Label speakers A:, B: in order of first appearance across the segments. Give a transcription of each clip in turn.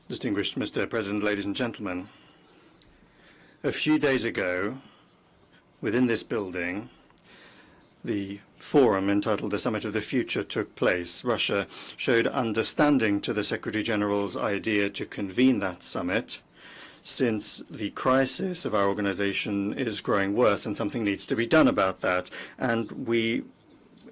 A: Distinguished Mr. President, ladies and gentlemen, a few days ago, within this building, the forum entitled the Summit of the Future took place. Russia showed understanding to the Secretary-General's idea to convene that summit, since the crisis of our organization is growing worse and something needs to be done about that. And we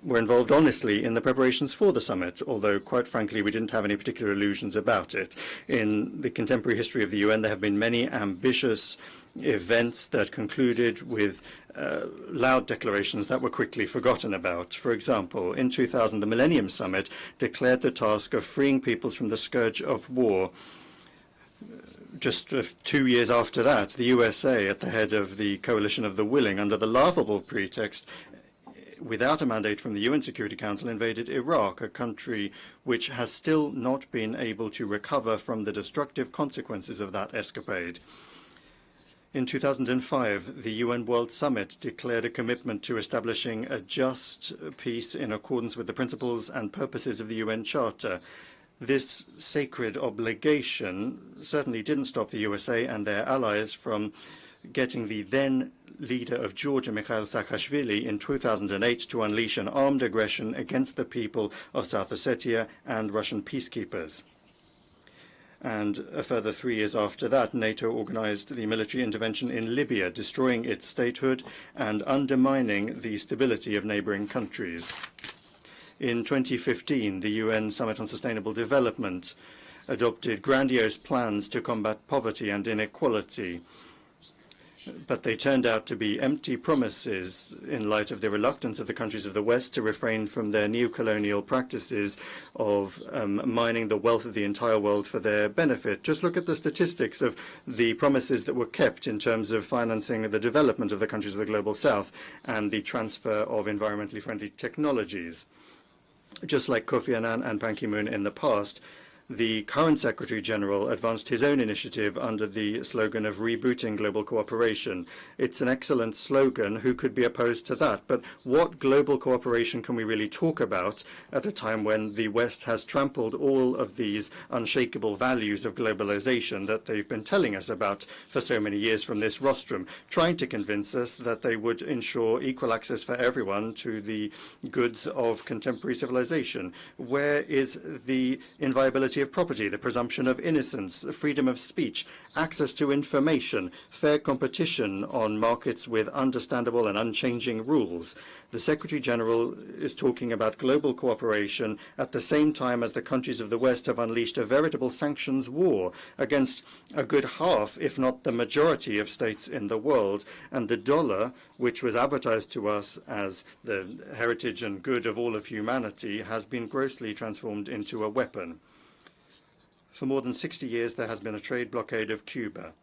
A: were involved honestly in the preparations for the summit, although quite frankly we didn't have any particular illusions about it. In the contemporary history of the UN, there have been many ambitious events that concluded with loud declarations that were quickly forgotten about. For example, in 2000, the Millennium Summit declared the task of freeing peoples from the scourge of war. Just 2 years after that, the USA, at the head of the Coalition of the Willing, under the laughable pretext, without a mandate from the UN Security Council, invaded Iraq, a country which has still not been able to recover from the destructive consequences of that escapade. In 2005, the UN World Summit declared a commitment to establishing a just peace in accordance with the principles and purposes of the UN Charter. This sacred obligation certainly didn't stop the USA and their allies from getting the then leader of Georgia, Mikhail Saakashvili, in 2008 to unleash an armed aggression against the people of South Ossetia and Russian peacekeepers. And a further 3 years after that, NATO organized the military intervention in Libya, destroying its statehood and undermining the stability of neighboring countries. In 2015, the UN Summit on Sustainable Development adopted grandiose plans to combat poverty and inequality, but they turned out to be empty promises in light of the reluctance of the countries of the West to refrain from their neo-colonial practices of mining the wealth of the entire world for their benefit. Just look at the statistics of the promises that were kept in terms of financing the development of the countries of the Global South and the transfer of environmentally friendly technologies. Just like Kofi Annan and Ban Ki-moon in the past, the current Secretary-General advanced his own initiative under the slogan of rebooting global cooperation. It's an excellent slogan. Who could be opposed to that? But what global cooperation can we really talk about at a time when the West has trampled all of these unshakable values of globalization that they've been telling us about for so many years from this rostrum, trying to convince us that they would ensure equal access for everyone to the goods of contemporary civilization? Where is the inviolability of property, the presumption of innocence, freedom of speech, access to information, fair competition on markets with understandable and unchanging rules? The Secretary-General is talking about global cooperation at the same time as the countries of the West have unleashed a veritable sanctions war against a good half, if not the majority, of states in the world. And the dollar, which was advertised to us as the heritage and good of all of humanity, has been grossly transformed into a weapon. For more than 60 years, there has been a trade blockade of Cuba,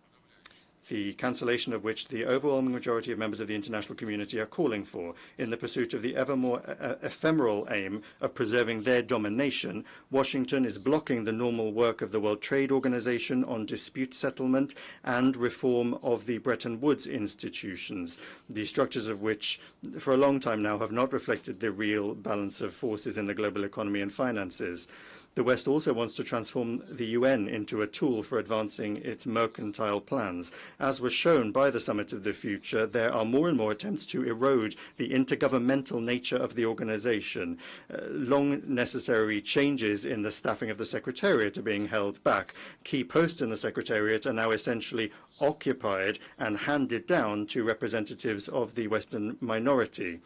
A: the cancellation of which the overwhelming majority of members of the international community are calling for. In the pursuit of the ever more ephemeral aim of preserving their domination, Washington is blocking the normal work of the World Trade Organization on dispute settlement and reform of the Bretton Woods institutions, the structures of which for a long time now have not reflected the real balance of forces in the global economy and finances. The West also wants to transform the UN into a tool for advancing its mercantile plans. As was shown by the Summit of the Future, there are more and more attempts to erode the intergovernmental nature of the organization. Long necessary changes in the staffing of the Secretariat are being held back. Key posts in the Secretariat are now essentially occupied and handed down to representatives of the Western minority.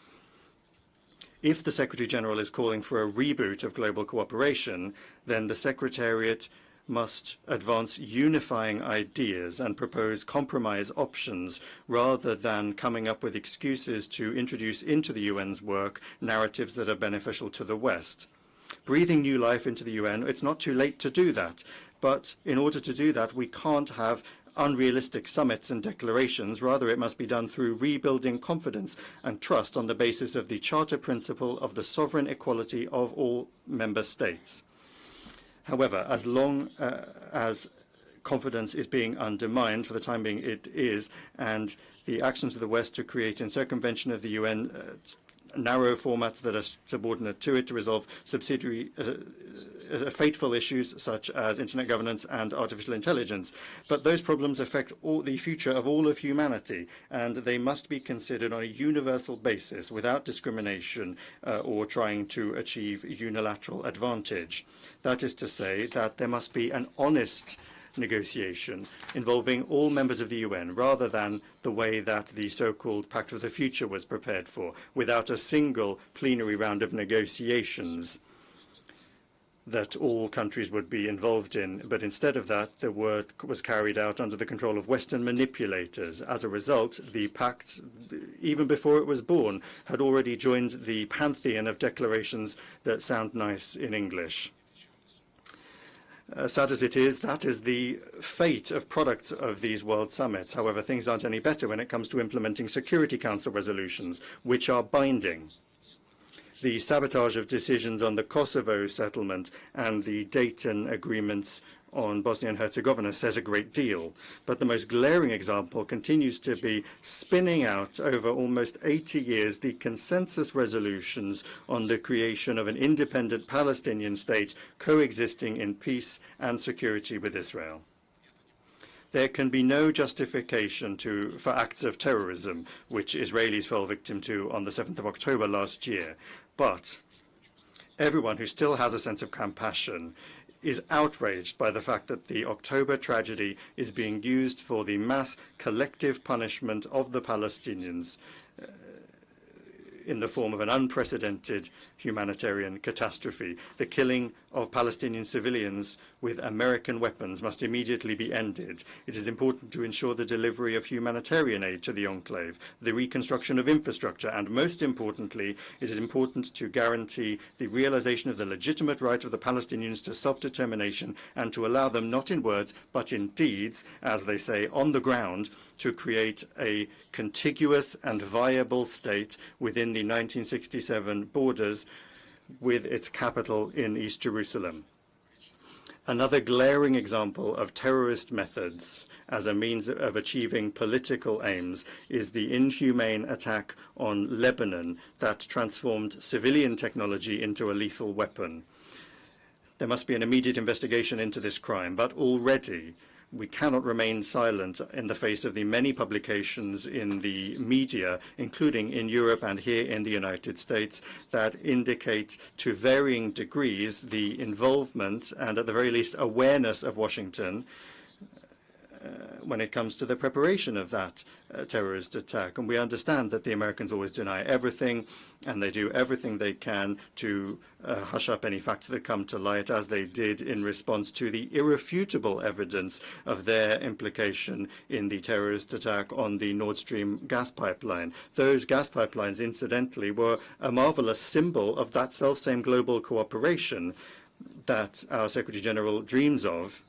A: If the Secretary-General is calling for a reboot of global cooperation, then the Secretariat must advance unifying ideas and propose compromise options rather than coming up with excuses to introduce into the UN's work narratives that are beneficial to the West. Breathing new life into the UN, it's not too late to do that. But in order to do that, we can't have unrealistic summits and declarations. Rather, it must be done through rebuilding confidence and trust on the basis of the Charter principle of the sovereign equality of all member states. However, as long as confidence is being undermined, for the time being it is, and the actions of the West to create in circumvention of the UN narrow formats that are subordinate to it to resolve subsidiary fateful issues such as internet governance and artificial intelligence. But those problems affect the future of all of humanity, and they must be considered on a universal basis without discrimination or trying to achieve unilateral advantage. That is to say that there must be an honest negotiation involving all members of the UN, rather than the way that the so-called Pact for the Future was prepared for, without a single plenary round of negotiations that all countries would be involved in. But instead of that, the work was carried out under the control of Western manipulators. As a result, the pact, even before it was born, had already joined the pantheon of declarations that sound nice in English. Sad as it is, that is the fate of products of these world summits. However, things aren't any better when it comes to implementing Security Council resolutions, which are binding. The sabotage of decisions on the Kosovo settlement and the Dayton agreements on Bosnia and Herzegovina says a great deal. But the most glaring example continues to be spinning out over almost 80 years the consensus resolutions on the creation of an independent Palestinian state coexisting in peace and security with Israel. There can be no justification for acts of terrorism, which Israelis fell victim to on the 7th of October last year. But everyone who still has a sense of compassion is outraged by the fact that the October tragedy is being used for the mass collective punishment of the Palestinians in the form of an unprecedented humanitarian catastrophe. The killing of Palestinian civilians with American weapons must immediately be ended. It is important to ensure the delivery of humanitarian aid to the enclave, the reconstruction of infrastructure, and most importantly, it is important to guarantee the realization of the legitimate right of the Palestinians to self-determination and to allow them, not in words, but in deeds, as they say, on the ground, to create a contiguous and viable state within the 1967 borders with its capital in East Jerusalem. Another glaring example of terrorist methods as a means of achieving political aims is the inhumane attack on Lebanon that transformed civilian technology into a lethal weapon. There must be an immediate investigation into this crime, but already we cannot remain silent in the face of the many publications in the media, including in Europe and here in the United States, that indicate to varying degrees the involvement and at the very least awareness of Washington when it comes to the preparation of that terrorist attack. And we understand that the Americans always deny everything, and they do everything they can to hush up any facts that come to light, as they did in response to the irrefutable evidence of their implication in the terrorist attack on the Nord Stream gas pipeline. Those gas pipelines, incidentally, were a marvelous symbol of that selfsame global cooperation that our Secretary General dreams of.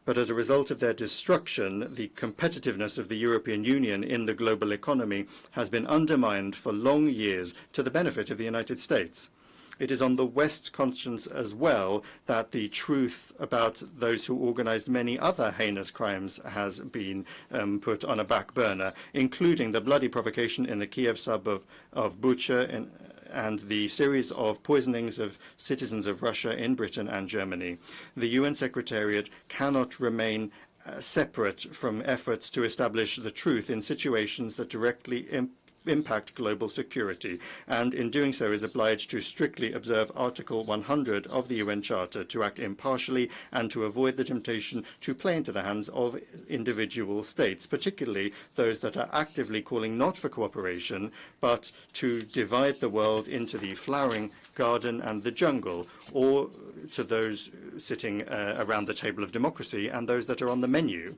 A: But as a result of their destruction, the competitiveness of the European Union in the global economy has been undermined for long years to the benefit of the United States. It is on the West's conscience as well that the truth about those who organized many other heinous crimes has been put on a back burner, including the bloody provocation in the Kiev suburb of Bucha and the series of poisonings of citizens of Russia in Britain and Germany. The UN Secretariat cannot remain separate from efforts to establish the truth in situations that directly impact global security, and in doing so is obliged to strictly observe Article 100 of the UN Charter, to act impartially and to avoid the temptation to play into the hands of individual states, particularly those that are actively calling not for cooperation, but to divide the world into the flowering garden and the jungle, or to those sitting around the table of democracy and those that are on the menu.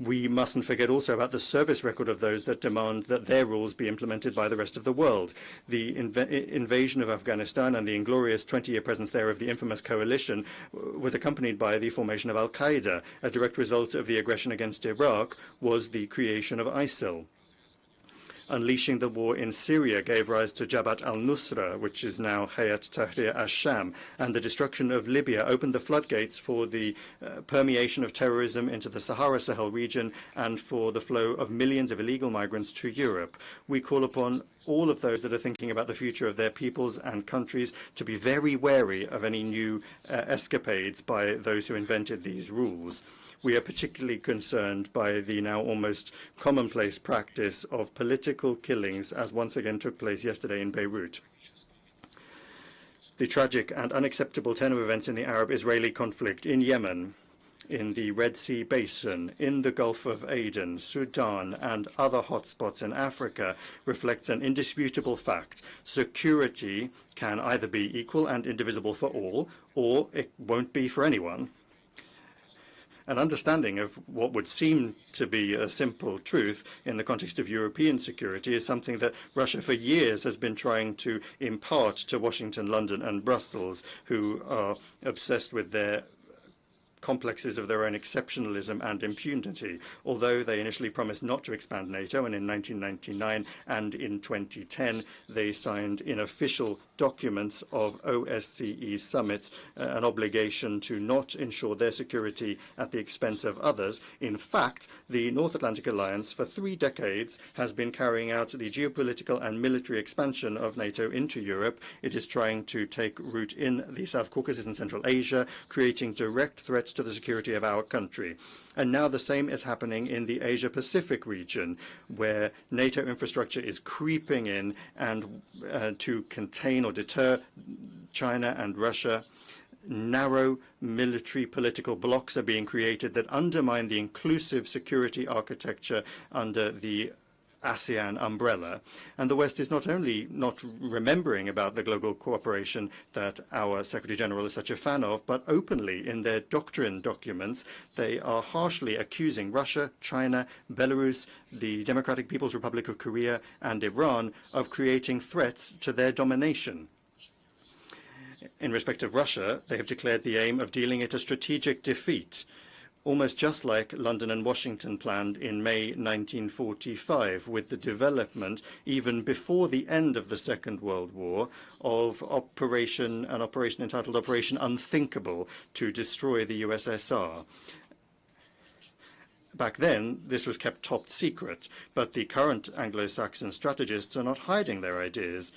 A: We mustn't forget also about the service record of those that demand that their rules be implemented by the rest of the world. The invasion of Afghanistan and the inglorious 20-year presence there of the infamous coalition was accompanied by the formation of al-Qaeda. A direct result of the aggression against Iraq was the creation of ISIL. Unleashing the war in Syria gave rise to Jabhat al-Nusra, which is now Hayat Tahrir al-Sham, and the destruction of Libya opened the floodgates for the permeation of terrorism into the Sahara-Sahel region and for the flow of millions of illegal migrants to Europe. We call upon all of those that are thinking about the future of their peoples and countries to be very wary of any new escapades by those who invented these rules. We are particularly concerned by the now almost commonplace practice of political killings, as once again took place yesterday in Beirut. The tragic and unacceptable turn of events in the Arab-Israeli conflict in Yemen, in the Red Sea Basin, in the Gulf of Aden, Sudan, and other hotspots in Africa reflects an indisputable fact. Security can either be equal and indivisible for all, or it won't be for anyone. An understanding of what would seem to be a simple truth in the context of European security is something that Russia for years has been trying to impart to Washington, London, and Brussels, who are obsessed with their complexes of their own exceptionalism and impunity. Although they initially promised not to expand NATO, and in 1999 and in 2010 they signed in official documents of OSCE summits an obligation to not ensure their security at the expense of others. In fact, the North Atlantic Alliance for 3 decades has been carrying out the geopolitical and military expansion of NATO into Europe. It is trying to take root in the South Caucasus and Central Asia, creating direct threats to the security of our country. And now the same is happening in the Asia-Pacific region, where NATO infrastructure is creeping in and to contain or deter China and Russia. Narrow military political blocs are being created that undermine the inclusive security architecture under the ASEAN umbrella. And the West is not only not remembering about the global cooperation that our Secretary General is such a fan of, but openly in their doctrine documents, they are harshly accusing Russia, China, Belarus, the Democratic People's Republic of Korea, and Iran of creating threats to their domination. In respect of Russia, they have declared the aim of dealing it a strategic defeat, almost just like London and Washington planned in May 1945, with the development, even before the end of the Second World War, of an operation entitled Operation Unthinkable to destroy the USSR. Back then, this was kept top secret, but the current Anglo-Saxon strategists are not hiding their ideas.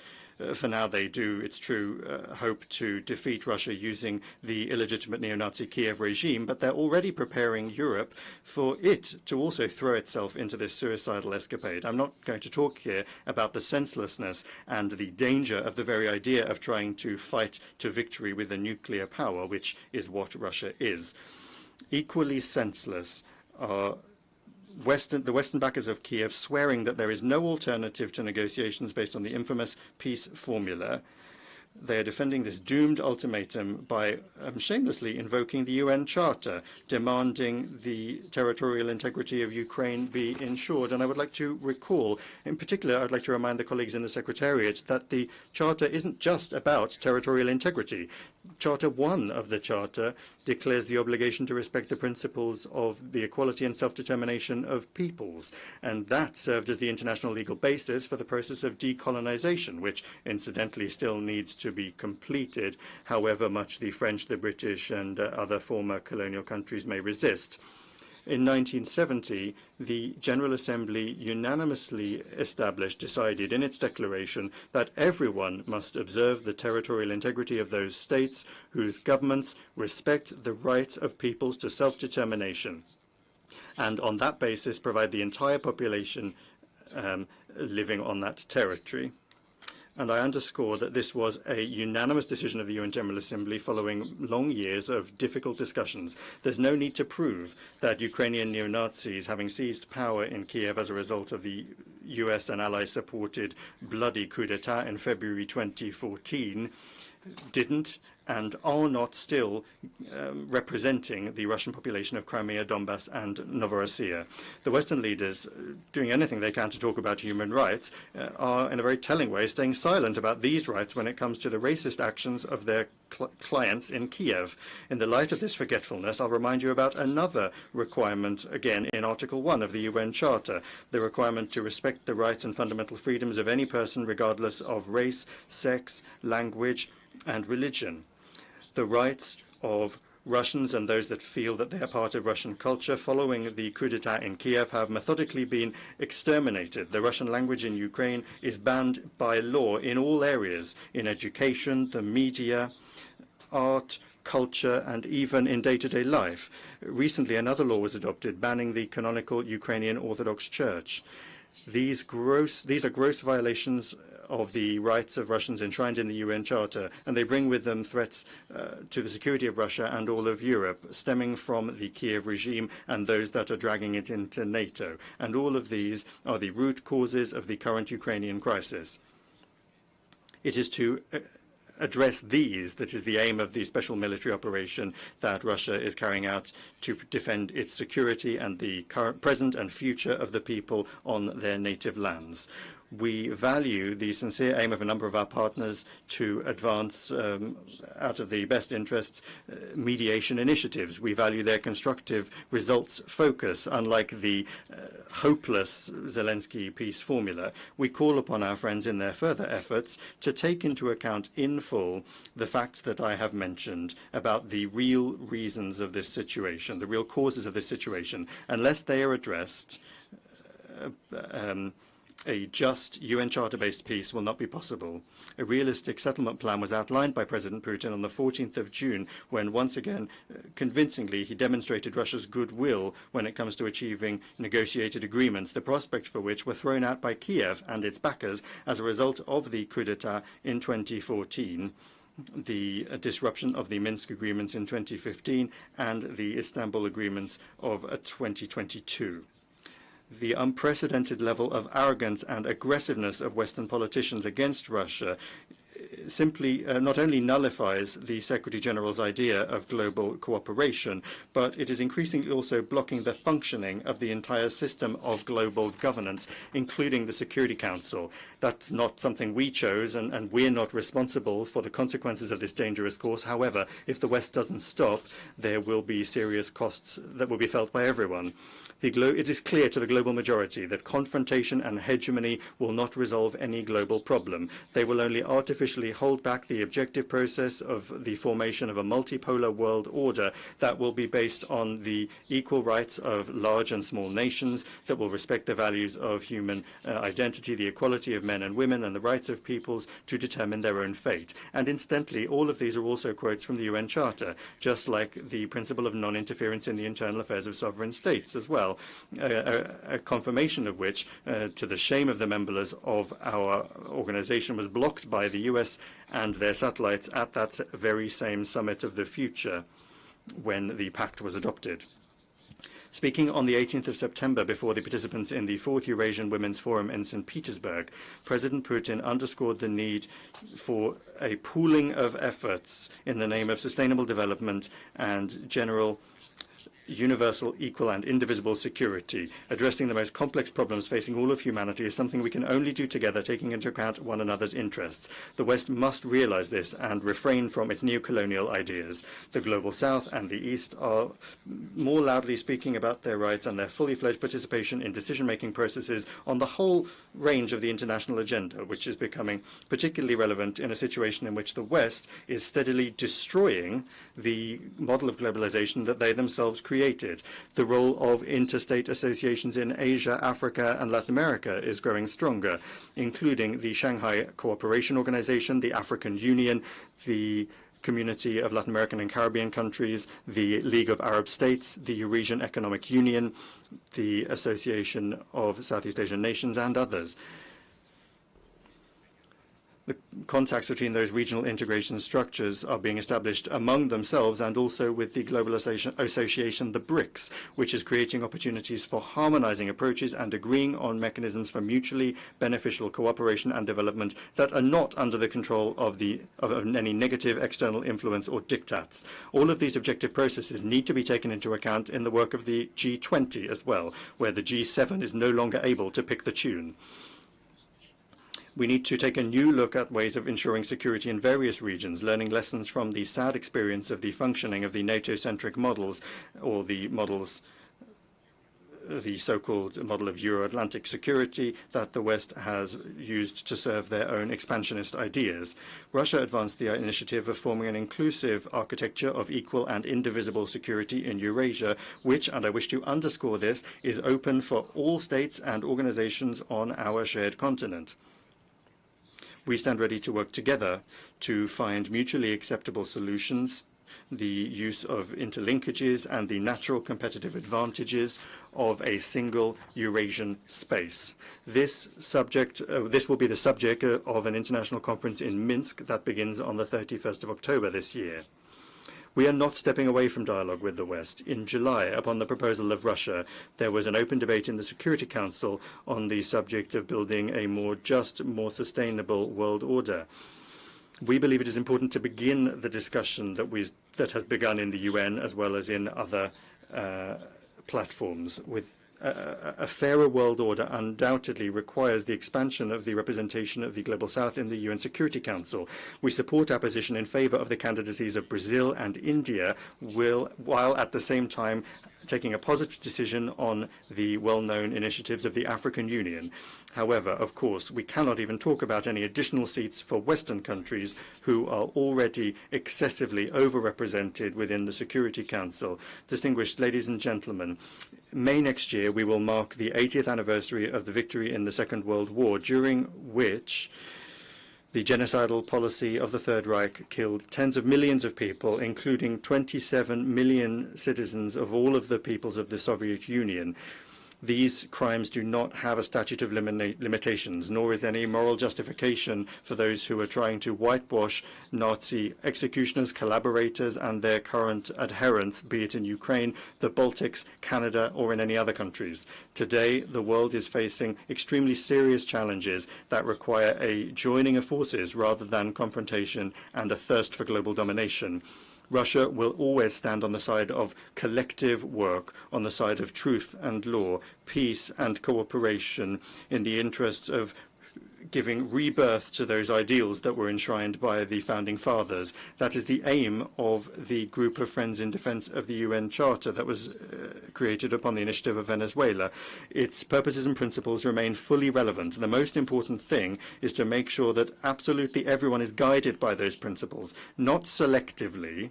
A: For now, they do, it's true, hope to defeat Russia using the illegitimate neo-Nazi Kiev regime, but they're already preparing Europe for it to also throw itself into this suicidal escapade. I'm not going to talk here about the senselessness and the danger of the very idea of trying to fight to victory with a nuclear power, which is what Russia is. Equally senseless are the Western backers of Kiev swearing that there is no alternative to negotiations based on the infamous peace formula. They are defending this doomed ultimatum by shamelessly invoking the UN Charter, demanding the territorial integrity of Ukraine be ensured. And I would like to recall, in particular, I'd like to remind the colleagues in the Secretariat that the Charter isn't just about territorial integrity. Charter 1 of the Charter declares the obligation to respect the principles of the equality and self-determination of peoples, and that served as the international legal basis for the process of decolonization, which incidentally still needs to be completed, however much the French, the British, and other former colonial countries may resist. In 1970, the General Assembly unanimously decided in its declaration that everyone must observe the territorial integrity of those states whose governments respect the rights of peoples to self-determination, and on that basis provide the entire population living on that territory. And I underscore that this was a unanimous decision of the UN General Assembly following long years of difficult discussions. There's no need to prove that Ukrainian neo-Nazis, having seized power in Kiev as a result of the US and Allies-supported bloody coup d'etat in February 2014, didn't and are not still representing the Russian population of Crimea, Donbass, and Novorossiya. The Western leaders, doing anything they can to talk about human rights, are in a very telling way staying silent about these rights when it comes to the racist actions of their clients in Kiev. In the light of this forgetfulness, I'll remind you about another requirement, again, in Article 1 of the UN Charter, the requirement to respect the rights and fundamental freedoms of any person regardless of race, sex, language, and religion. The rights of Russians and those that feel that they are part of Russian culture following the coup d'etat in Kiev have methodically been exterminated. The Russian language in Ukraine is banned by law in all areas, in education, the media, art, culture, and even in day-to-day life. Recently, another law was adopted banning the canonical Ukrainian Orthodox Church. These are gross violations of the rights of Russians enshrined in the UN Charter, and they bring with them threats to the security of Russia and all of Europe, stemming from the Kiev regime and those that are dragging it into NATO. And all of these are the root causes of the current Ukrainian crisis. It is to address these that is the aim of the special military operation that Russia is carrying out to defend its security and the current, present and future of the people on their native lands. We value the sincere aim of a number of our partners to advance, out of the best interests, mediation initiatives. We value their constructive results focus, unlike the hopeless Zelensky peace formula. We call upon our friends in their further efforts to take into account in full the facts that I have mentioned about the real reasons of this situation, the real causes of this situation. Unless they are addressed, a just UN Charter-based peace will not be possible. A realistic settlement plan was outlined by President Putin on the 14th of June, when once again, convincingly, he demonstrated Russia's goodwill when it comes to achieving negotiated agreements, the prospect for which were thrown out by Kiev and its backers as a result of the coup d'etat in 2014. The disruption of the Minsk agreements in 2015 and the Istanbul agreements of 2022. The unprecedented level of arrogance and aggressiveness of Western politicians against Russia simply not only nullifies the Secretary General's idea of global cooperation, but it is increasingly also blocking the functioning of the entire system of global governance, including the Security Council. That's not something we chose, and we're not responsible for the consequences of this dangerous course. However, if the West doesn't stop, there will be serious costs that will be felt by everyone. It is clear to the global majority that confrontation and hegemony will not resolve any global problem. They will only artificially hold back the objective process of the formation of a multipolar world order that will be based on the equal rights of large and small nations, that will respect the values of human identity, the equality of men and women, and the rights of peoples to determine their own fate. And incidentally, all of these are also quotes from the UN Charter, just like the principle of non-interference in the internal affairs of sovereign states as well. A confirmation of which, to the shame of the members of our organization, was blocked by the US and their satellites at that very same summit of the future when the pact was adopted. Speaking on the 18th of September before the participants in the 4th Eurasian Women's Forum in St. Petersburg, President Putin underscored the need for a pooling of efforts in the name of sustainable development and general universal, equal, and indivisible security. Addressing the most complex problems facing all of humanity is something we can only do together, taking into account one another's interests. The West must realize this and refrain from its neo-colonial ideas. The Global South and the East are more loudly speaking about their rights and their fully fledged participation in decision-making processes on the whole range of the international agenda, which is becoming particularly relevant in a situation in which the West is steadily destroying the model of globalization that they themselves created. The role of interstate associations in Asia, Africa, and Latin America is growing stronger, including the Shanghai Cooperation Organization, the African Union, the Community of Latin American and Caribbean Countries, the League of Arab States, the Eurasian Economic Union, the Association of Southeast Asian Nations, and others. The contacts between those regional integration structures are being established among themselves and also with the globalization association, the BRICS, which is creating opportunities for harmonizing approaches and agreeing on mechanisms for mutually beneficial cooperation and development that are not under the control of any negative external influence or diktats. All of these objective processes need to be taken into account in the work of the G20 as well, where the G7 is no longer able to pick the tune. We need to take a new look at ways of ensuring security in various regions, learning lessons from the sad experience of the functioning of the NATO-centric models, or the models, the so-called model of Euro-Atlantic security that the West has used to serve their own expansionist ideas. Russia advanced the initiative of forming an inclusive architecture of equal and indivisible security in Eurasia, which, and I wish to underscore this, is open for all states and organizations on our shared continent. We stand ready to work together to find mutually acceptable solutions, the use of interlinkages and the natural competitive advantages of a single Eurasian space. This will be the subject of an international conference in Minsk that begins on the 31st of October this year. We are not stepping away from dialogue with the West. In July, upon the proposal of Russia, there was an open debate in the Security Council on the subject of building a more just, more sustainable world order. We believe it is important to begin the discussion that has begun in the UN as well as in other platforms. With a fairer world order undoubtedly requires the expansion of the representation of the Global South in the UN Security Council. We support our position in favor of the candidacies of Brazil and India, while at the same time taking a positive decision on the well-known initiatives of the African Union. However, of course, we cannot even talk about any additional seats for Western countries who are already excessively overrepresented within the Security Council. Distinguished ladies and gentlemen, May next year we will mark the 80th anniversary of the victory in the Second World War, during which the genocidal policy of the Third Reich killed tens of millions of people, including 27 million citizens of all of the peoples of the Soviet Union. These crimes do not have a statute of limitations, nor is any moral justification for those who are trying to whitewash Nazi executioners, collaborators, and their current adherents, be it in Ukraine, the Baltics, Canada, or in any other countries. Today, the world is facing extremely serious challenges that require a joining of forces rather than confrontation and a thirst for global domination. Russia will always stand on the side of collective work, on the side of truth and law, peace and cooperation, in the interests of giving rebirth to those ideals that were enshrined by the Founding Fathers. That is the aim of the Group of Friends in Defense of the UN Charter that was created upon the initiative of Venezuela. Its purposes and principles remain fully relevant. The most important thing is to make sure that absolutely everyone is guided by those principles, not selectively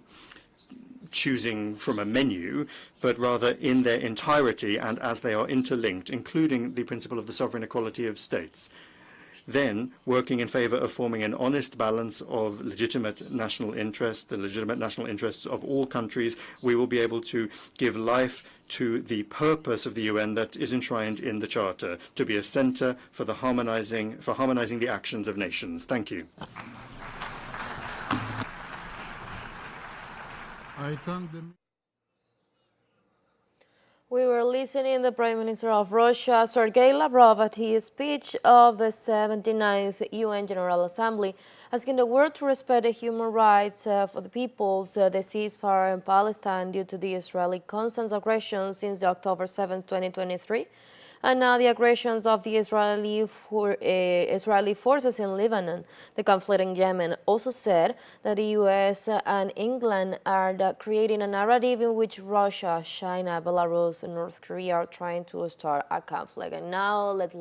A: choosing from a menu, but rather in their entirety and as they are interlinked, including the principle of the sovereign equality of states. Then, working in favor of forming an honest balance of legitimate national interests, the legitimate national interests of all countries, we will be able to give life to the purpose of the UN that is enshrined in the Charter, to be a center for harmonizing the actions of nations. Thank you.
B: I thank the
C: We were listening to the Prime Minister of Russia, Sergei Lavrov, at his speech of the 79th UN General Assembly, asking the world to respect the human rights for the peoples, the ceasefire in Palestine due to the Israeli constant aggression since October 7, 2023, and now the aggressions of the Israeli forces in Lebanon. The conflict in Yemen also said that the U.S. and England are creating a narrative in which Russia, China, Belarus, and North Korea are trying to start a conflict. And now let's